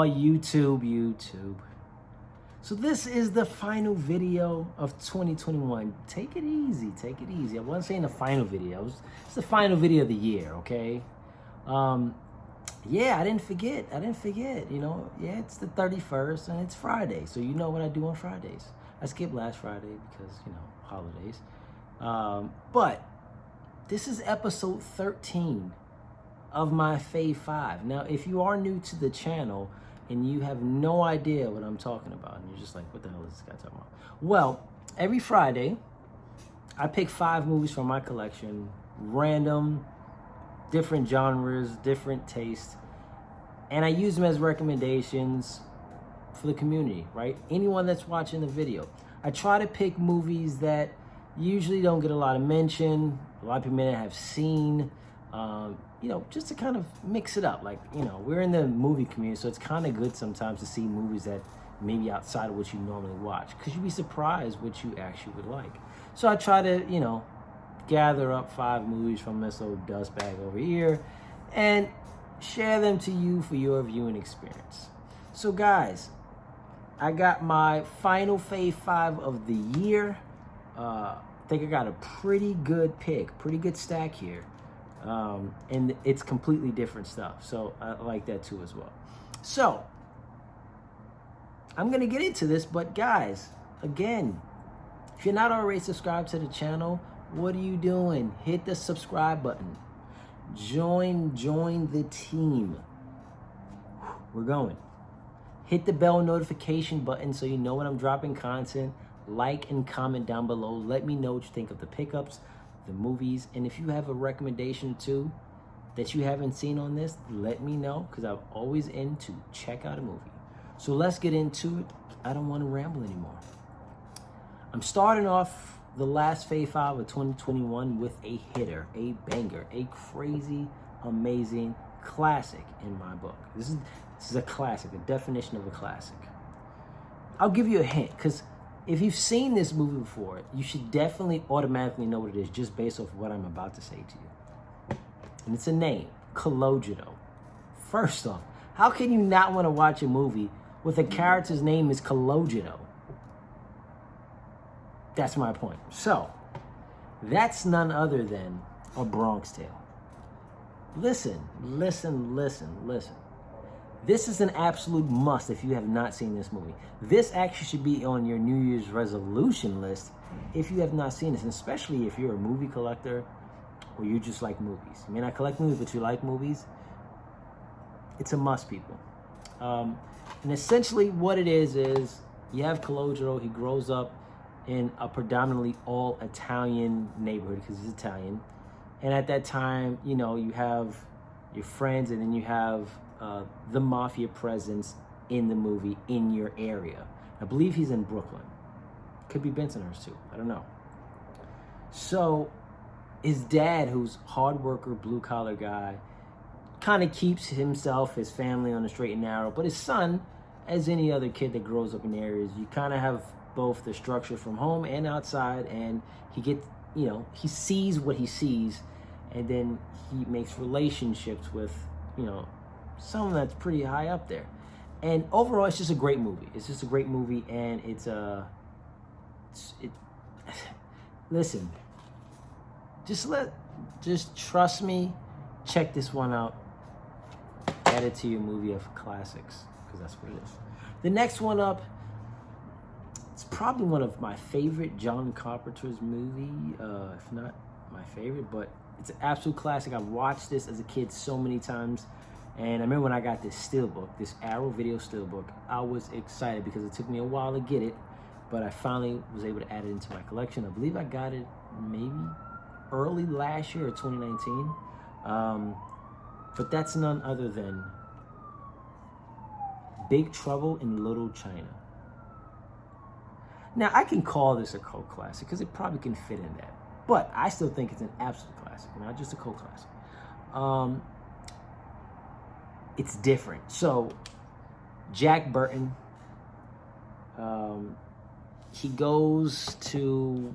Oh, YouTube. So this is the final video of 2021. Take it easy. I wasn't saying the final video. It's the final video of the year, okay? Yeah, I didn't forget. You know, yeah, it's the 31st and it's Friday. So you know what I do on Fridays. I skipped last Friday because, you know, holidays. But this is episode 13 of my Fave 5. Now, if you are new to the channel and you have no idea what I'm talking about, and you're just like, what the hell is this guy talking about? Well, every Friday, I pick 5 movies from my collection, random, different genres, different tastes, and I use them as recommendations for the community, right? Anyone that's watching the video. I try to pick movies that usually don't get a lot of mention, a lot of people may not have seen, you know, just to kind of mix it up. Like, you know, we're in the movie community, so it's kind of good sometimes to see movies that maybe outside of what you normally watch, because you'd be surprised what you actually would like. So I try to, you know, gather up 5 movies from this little dust bag over here and share them to you for your viewing experience. So guys, I got my final Fave 5 of the year. I think I got a pretty good pick, pretty good stack here. And it's completely different stuff. So I like that too as well. So I'm going to get into this, but guys, again, if you're not already subscribed to the channel, what are you doing? Hit the subscribe button. Join the team. We're going. Hit the bell notification button so you know when I'm dropping content. Like and comment down below. Let me know what you think of the pickups, the movies, and if you have a recommendation too that you haven't seen on this, let me know, because I'm always in to check out a movie. So let's get into it. I don't want to ramble anymore. I'm starting off the last Fave 5 of 2021 with a hitter, a banger, a crazy, amazing classic in my book. This is a classic, the definition of a classic. I'll give you a hint, because if you've seen this movie before, you should definitely automatically know what it is just based off of what I'm about to say to you. And it's a name, Cologito. First off, how can you not want to watch a movie with a character's name is Cologito? That's my point. So, that's none other than A Bronx Tale. Listen. This is an absolute must if you have not seen this movie. This actually should be on your New Year's resolution list if you have not seen this, and especially if you're a movie collector or you just like movies. You may not collect movies, but you like movies. It's a must, people. And essentially what it is you have Cologito. He grows up in a predominantly all Italian neighborhood because he's Italian. And at that time, you know, you have your friends, and then you have the mafia presence in the movie in your area. I believe he's in Brooklyn. Could be Bensonhurst too. I don't know. So his dad, who's hard worker, blue collar guy, kind of keeps himself, his family on the straight and narrow. But his son, as any other kid that grows up in areas, you kind of have both the structure from home and outside, and he gets, you know, he sees what he sees, and then he makes relationships with, you know, someone that's pretty high up there. And overall, it's just a great movie. And listen, just trust me, check this one out, add it to your movie of classics, because that's what it is. The next one up, it's probably one of my favorite John Carpenter's movie, if not my favorite, but it's an absolute classic. I've watched this as a kid so many times. And I remember when I got this steelbook, this Arrow video steelbook, I was excited because it took me a while to get it, but I finally was able to add it into my collection. I believe I got it maybe early last year or 2019. But that's none other than Big Trouble in Little China. Now, I can call this a cult classic because it probably can fit in that, but I still think it's an absolute classic, not just a cult classic. It's different. So, Jack Burton, he goes to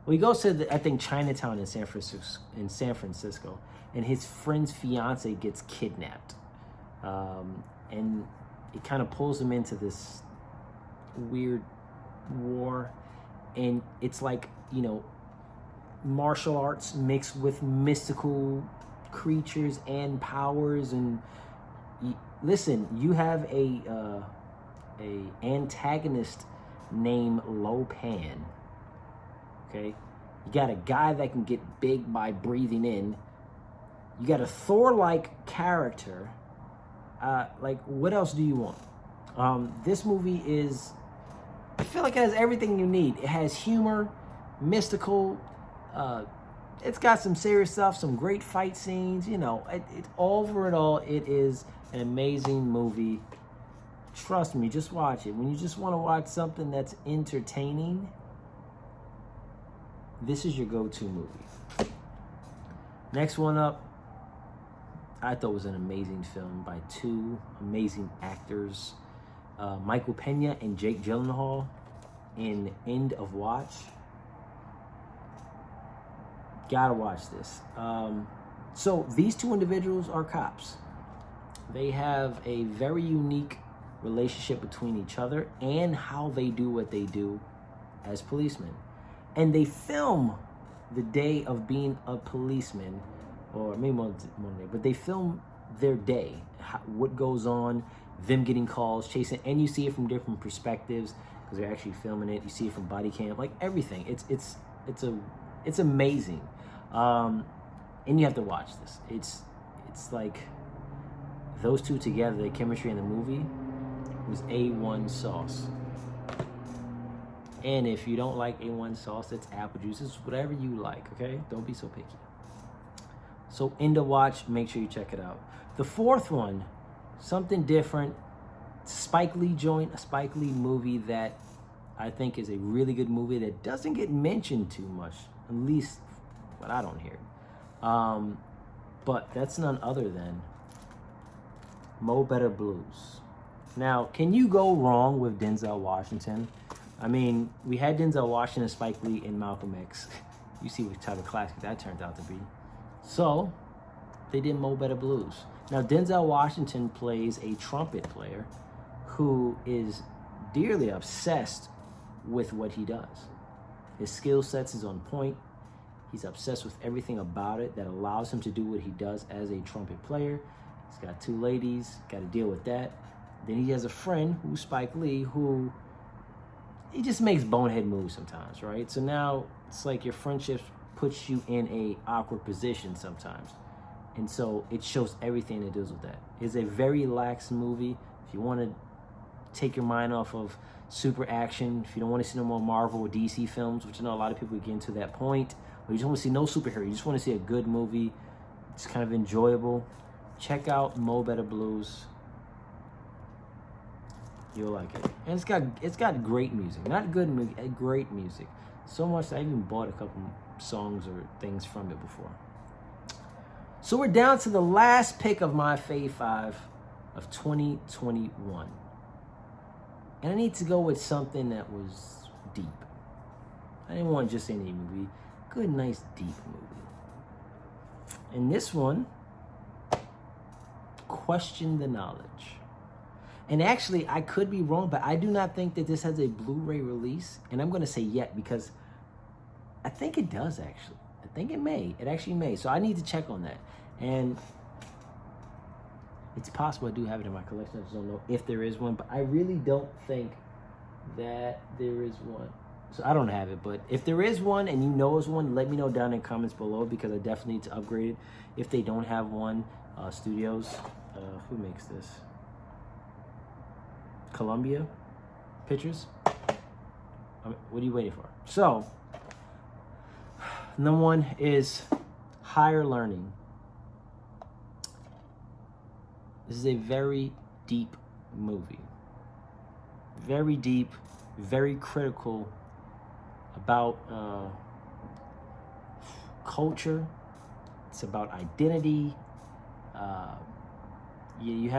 I think Chinatown in San Francisco, and his friend's fiance gets kidnapped. And it kind of pulls them into this weird war, and it's like, you know, martial arts mixed with mystical creatures and powers. And listen, you have a antagonist named Lopan. Okay, you got a guy that can get big by breathing in. You got a Thor-like character. Like, what else do you want? This movie is, I feel like it has everything you need. It has humor, mystical. It's got some serious stuff, some great fight scenes. You know, overall, it is an amazing movie. Trust me, just watch it. When you just want to watch something that's entertaining, this is your go-to movie. Next one up, I thought was an amazing film by two amazing actors, Michael Pena and Jake Gyllenhaal, in End of Watch. Gotta watch this. So these two individuals are cops. They have a very unique relationship between each other and how they do what they do as policemen. And they film the day of being a policeman, or maybe one day, but they film their day, what goes on, them getting calls, chasing, and you see it from different perspectives because they're actually filming it. You see it from body cam, like everything. It's amazing, and you have to watch this. It's like those two together, the chemistry in the movie was A1 sauce. And if you don't like A1 sauce, it's apple juice. It's whatever you like, okay? Don't be so picky. So End of Watch, make sure you check it out. The fourth one, something different. Spike Lee joint, a Spike Lee movie that I think is a really good movie that doesn't get mentioned too much, at least what I don't hear. But that's none other than Mo Better Blues. Now, can you go wrong with Denzel Washington? I mean, we had Denzel Washington, Spike Lee, and Malcolm X. You see what type of classic that turned out to be. So, they did Mo Better Blues. Now, Denzel Washington plays a trumpet player who is dearly obsessed with what he does. His skill sets is on point. He's obsessed with everything about it that allows him to do what he does as a trumpet player. He's got two ladies, got to deal with that. Then he has a friend who's Spike Lee, who he just makes bonehead moves sometimes, right? So now it's like your friendship puts you in a awkward position sometimes. And so it shows everything that deals with that. It's a very lax movie. If you want to take your mind off of super action, if you don't want to see no more Marvel or DC films, which I know a lot of people get into that point, or you just want to see no superhero, you just want to see a good movie, it's kind of enjoyable, check out Mo Better Blues. You'll like it. And it's got great music. Not good music, great music. So much that I even bought a couple songs or things from it before. So we're down to the last pick of my Fave 5 of 2021. And I need to go with something that was deep. I didn't want just any movie. Good, nice, deep movie. And this one, Question the Knowledge. And actually, I could be wrong, but I do not think that this has a Blu-ray release. And I'm going to say yet because I think it does, actually. I think it may. It actually may. So I need to check on that. And it's possible I do have it in my collection. I just don't know if there is one. But I really don't think that there is one. So I don't have it. But if there is one and you know there's one, let me know down in the comments below because I definitely need to upgrade it. If they don't have one, Studios, who makes this? Columbia Pictures. What are you waiting for? So, number one is Higher Learning. This is a very deep movie. Very deep, very critical about culture. It's about identity. You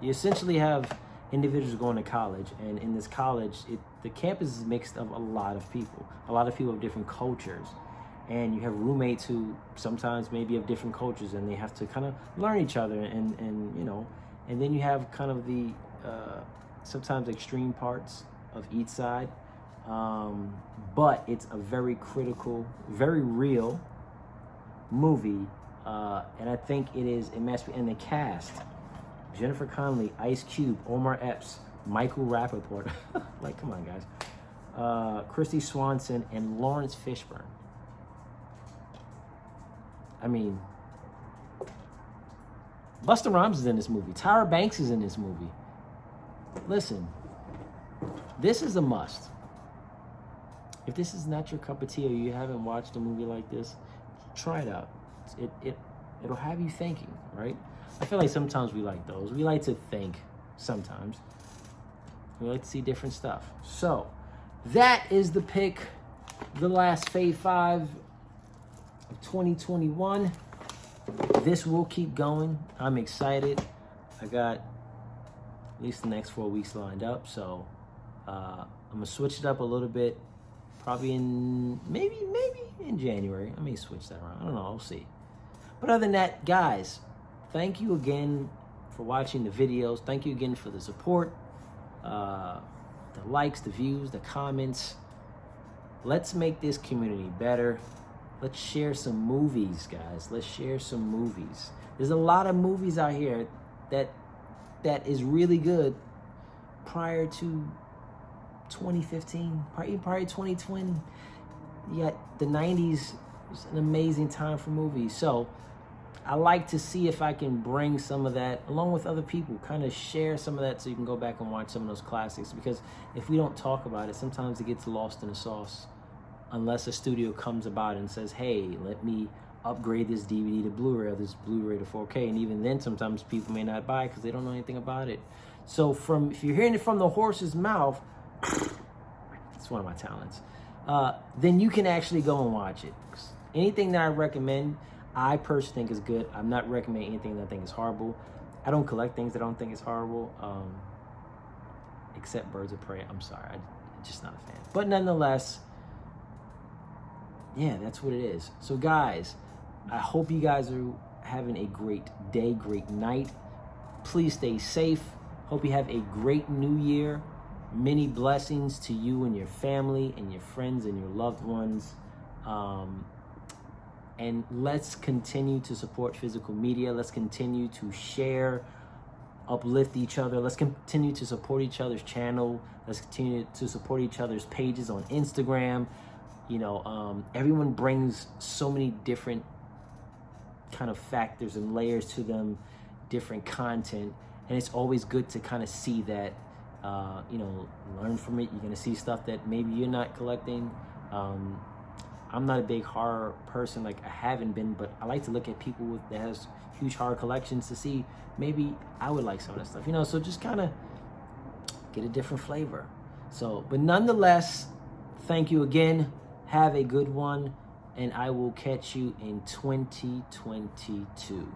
essentially have individuals going to college, and in this college, the campus is mixed of a lot of people of different cultures, and you have roommates who sometimes maybe have different cultures, and they have to kind of learn each other, and you know, and then you have kind of the sometimes extreme parts of each side. But it's a very critical, very real movie, and I think it must be in the cast: Jennifer Connelly, Ice Cube, Omar Epps, Michael Rappaport. Like, come on, guys. Christy Swanson and Lawrence Fishburne. I mean, Busta Rhymes is in this movie. Tyra Banks is in this movie. It'Listen, this is a must. If this is not your cup of tea or you haven't watched a movie like this, try it out. It'll have you thinking, right? I feel like sometimes we like those. We like to think sometimes. We like to see different stuff. So, that is the pick, the last Fave 5 of 2021. This will keep going. I'm excited. I got at least the next 4 weeks lined up. So, I'm going to switch it up a little bit. Probably in, maybe in January. I may switch that around. I don't know. We'll see. But other than that, guys, thank you again for watching the videos. Thank you again for the support, the likes, the views, the comments. Let's make this community better. Let's share some movies, guys. Let's share some movies. There's a lot of movies out here that is really good prior to 2015, probably 2020. Yet the 90s was an amazing time for movies. So I like to see if I can bring some of that along with other people, kind of share some of that so you can go back and watch some of those classics. Because if we don't talk about it, sometimes it gets lost in the sauce unless a studio comes about and says, hey, let me upgrade this DVD to Blu-ray or this Blu-ray to 4K. And even then, sometimes people may not buy it because they don't know anything about it. So if you're hearing it from the horse's mouth, it's one of my talents, then you can actually go and watch it. Anything that I recommend, I personally think is good. I'm not recommending anything that I think is horrible. I don't collect things that I don't think is horrible, except Birds of Prey. I'm sorry, I'm just not a fan. But nonetheless, yeah, that's what it is. So guys, I hope you guys are having a great day, great night. Please stay safe. Hope you have a great new year. Many blessings to you and your family and your friends and your loved ones. And let's continue to support physical media. Let's continue to share, uplift each other. Let's continue to support each other's channel. Let's continue to support each other's pages on Instagram. You know, everyone brings so many different kind of factors and layers to them, different content. And it's always good to kind of see that, you know, learn from it. You're going to see stuff that maybe you're not collecting. I'm not a big horror person, like I haven't been, but I like to look at people that has huge horror collections to see maybe I would like some of that stuff, you know, so just kind of get a different flavor. So, but nonetheless, thank you again. Have a good one, and I will catch you in 2022.